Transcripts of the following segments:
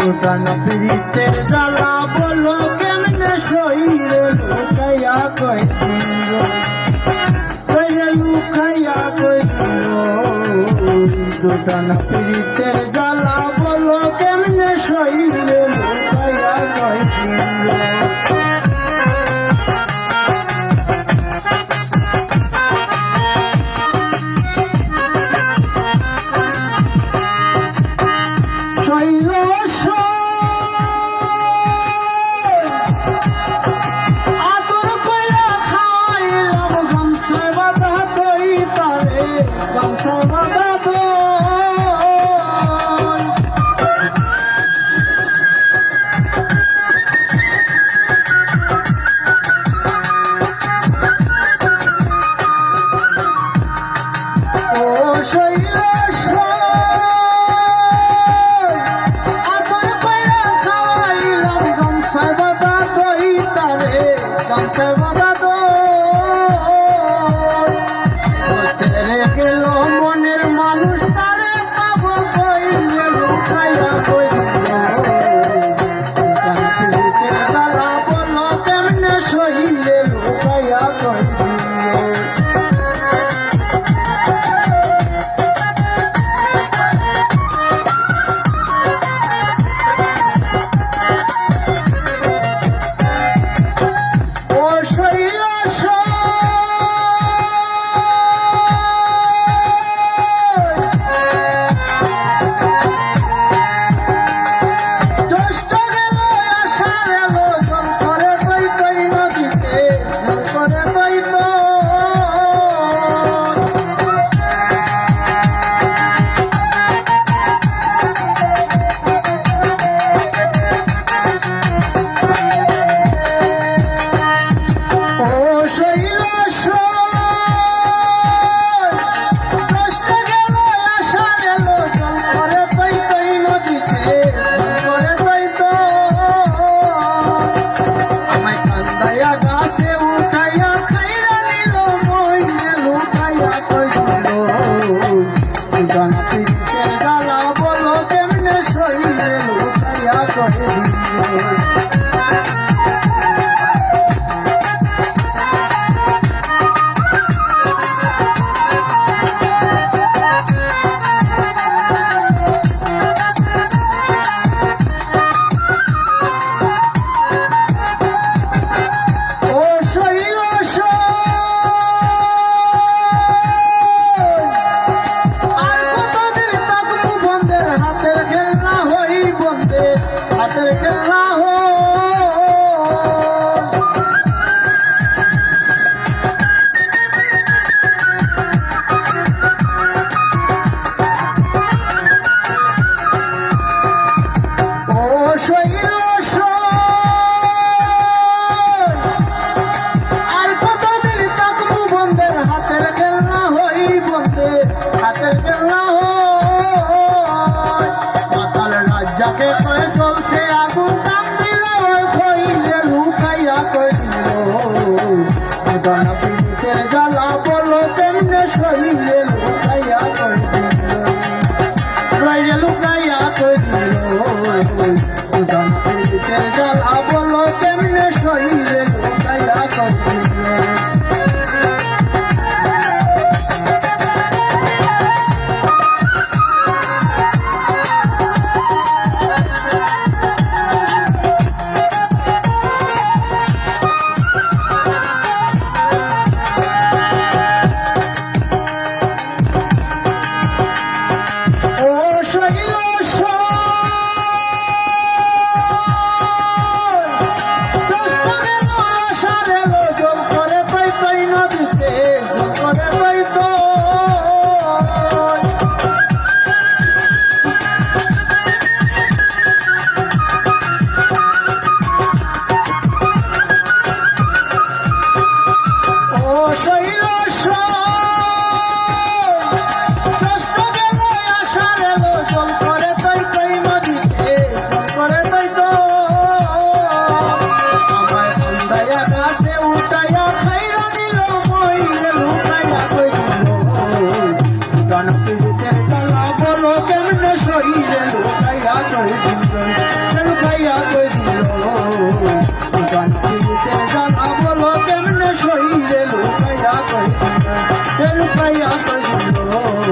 দুটান প্রীতের জ্বালা বলো কেমনে সইরে লুকাইয়া কইল কইরে লুকাইয়া কইল দুটান প্রীতের জ্বালা বলো কেমনে সইরে লুকাইয়া কইল মনের মানুষ তারে পাবো কইলে লুকাইয়া কইল জ্বালা বলো কেমনে সইলে লুকাইয়া কইল জ্বালা বলো কেমনে সইলে লুকাইয়া কইল যাকে কয়ে চলছে আগুন নাম দিল কইলে লুকাইয়া কইল দুটান প্রীতের জ্বালা বলো কেমনে সইলে লুকাইয়া কইল লুকাইয়া কইল দুটান প্রীতের জ্বালা বলো কেমনে সইলে লুকাইয়া কইল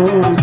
গো